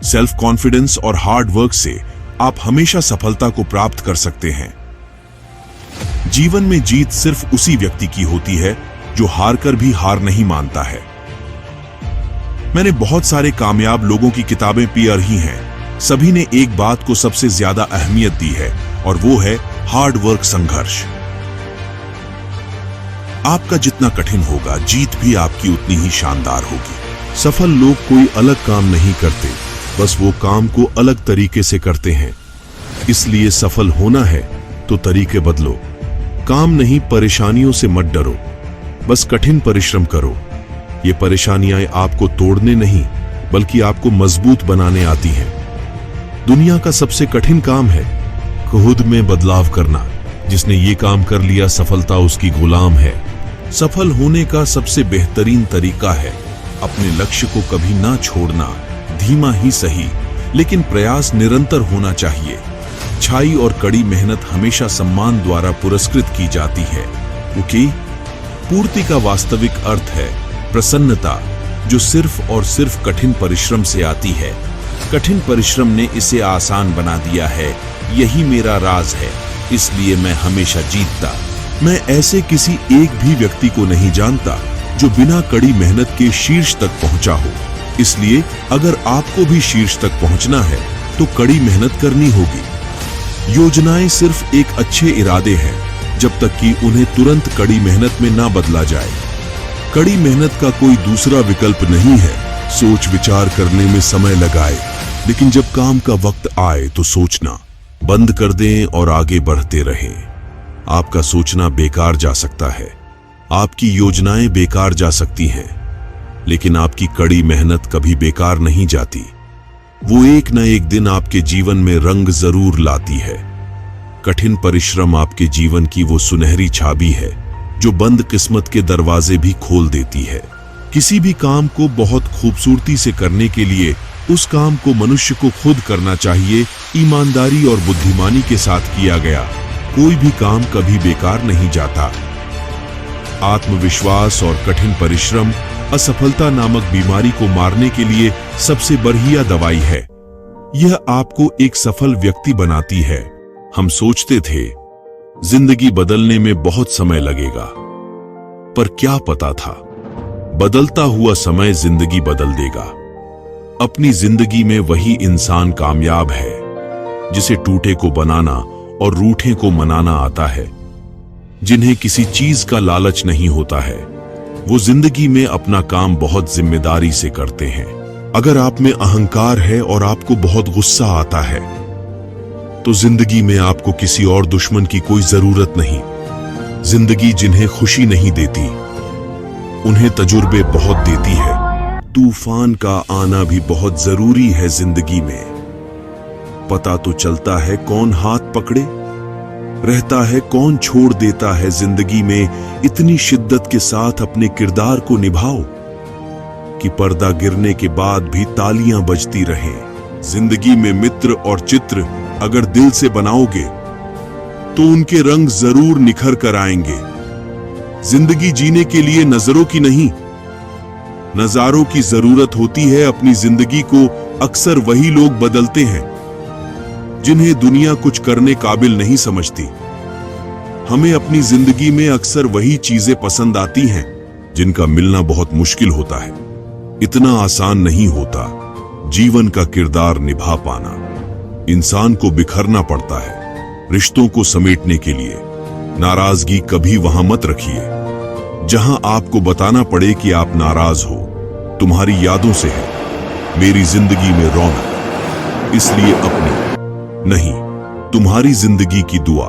Self confidence और hard work से आप हमेशा सफलता को प्राप्त कर सकते हैं। जीवन में जीत सिर्फ उसी व्यक्ति की होती है जो हार कर भी हार नहीं मानता है। मैंने बहुत सारे कामयाब लोगों की किताबें पढ़ी ही हैं। सभी ने एक बात को सबसे ज्यादा अहमियत दी है और वो है हार्ड वर्क, संघर्ष। आपका जितना कठिन होगा, जीत भी आपकी उतनी ही शानदार होगी। सफल लोग कोई अलग काम नहीं करते, बस वो काम को अलग तरीके से करते हैं। इसलिए सफल होना है तो तरीके बदलो। काम नहीं, परेशानियों से मत डरो, बस कठिन परिश्रम करो। ये परेशानियां आपको तोड़ने नहीं बल्कि आपको मजबूत बनाने आती हैं। दुनिया का सबसे कठिन काम है खुद में बदलाव करना। जिसने ये काम कर लिया, सफलता उसकी गुलाम है। सफल होने का सबसे बेहतरीन तरीका है अपने लक्ष्य को कभी ना छोड़ना। धीमा ही सही, लेकिन प्रयास निरंतर होना चाहिए। अच्छाई और कड़ी मेहनत हमेशा सम्मान द्वारा पुरस्कृत की जाती है, क्योंकि पूर्ति का वास्तविक अर्थ है प्रसन्नता, जो सिर्फ और सिर्फ कठिन परिश्रम से आती है। कठिन परिश्रम ने इसे आसान बना दिया है। यही मेरा राज है, इसलिए मैं हमेशा जीतता। मैं ऐसे किसी एक भी व्यक्ति को नहीं जानता जो बिना कड़ी मेहनत के शीर्ष तक पहुंचा हो। इसलिए अगर आपको भी शीर्ष तक पहुंचना है तो कड़ी मेहनत करनी होगी। योजनाएं सिर्फ एक अच्छे इरादे हैं जब तक कि उन्हें तुरंत कड़ी मेहनत में ना बदला जाए। कड़ी मेहनत का कोई दूसरा विकल्प नहीं है। सोच विचार करने में समय लगाए, लेकिन जब काम का वक्त आए तो सोचना बंद कर दें और आगे बढ़ते रहें। आपका सोचना बेकार जा सकता है, आपकी योजनाएं बेकार जा सकती हैं, लेकिन आपकी कड़ी मेहनत कभी बेकार नहीं जाती। वो एक न एक दिन आपके जीवन में रंग जरूर लाती है। कठिन परिश्रम आपके जीवन की वो सुनहरी चाबी है जो बंद किस्मत के दरवाजे भी खोल देती है। किसी भी काम को बहुत खूबसूरती से करने के लिए उस काम को मनुष्य को खुद करना चाहिए। ईमानदारी और बुद्धिमानी के साथ किया गया कोई भी काम कभी बेकार नहीं जाता। आत्मविश्वास और कठिन परिश्रम असफलता नामक बीमारी को मारने के लिए सबसे बढ़िया दवाई है। यह आपको एक सफल व्यक्ति बनाती है। हम सोचते थे जिंदगी बदलने में बहुत समय लगेगा, पर क्या पता था बदलता हुआ समय जिंदगी बदल देगा। अपनी जिंदगी में वही इंसान कामयाब है जिसे टूटे को बनाना और रूठे को मनाना आता है। जिन्हें किसी चीज का लालच नहीं होता है, वो जिंदगी में अपना काम बहुत जिम्मेदारी से करते हैं। अगर आप में अहंकार है और आपको बहुत गुस्सा आता है, तो जिंदगी में आपको किसी और दुश्मन की कोई जरूरत नहीं। जिंदगी जिन्हें खुशी नहीं देती, उन्हें तजुर्बे बहुत देती है। तूफान का आना भी बहुत जरूरी है जिंदगी में। पता तो चलता है कौन हाथ पकड़े, रहता है कौन छोड़ देता है। जिंदगी में इतनी शिद्दत के साथ अपने किरदार को निभाओ कि पर्दा गिरने के बाद भी तालियां बजती रहें। जिंदगी में मित्र और चित्र अगर दिल से बनाओगे तो उनके रंग जरूर निखर कर आएंगे। जिंदगी जीने के लिए नजरों की नहीं, नजारों की जरूरत होती है। अपनी जिंदगी को अक्सर वही लोग बदलते हैं जिन्हें दुनिया कुछ करने काबिल नहीं समझती। हमें अपनी जिंदगी में अक्सर वही चीजें पसंद आती हैं जिनका मिलना बहुत मुश्किल होता है। इतना आसान नहीं होता जीवन का किरदार निभा पाना। इंसान को बिखरना पड़ता है रिश्तों को समेटने के लिए। नाराजगी कभी वहां मत रखिए जहां आपको बताना पड़े कि आप नाराज हो। तुम्हारी यादों से है मेरी जिंदगी में रौनक, इसलिए अपनी नहीं, तुम्हारी जिंदगी की दुआ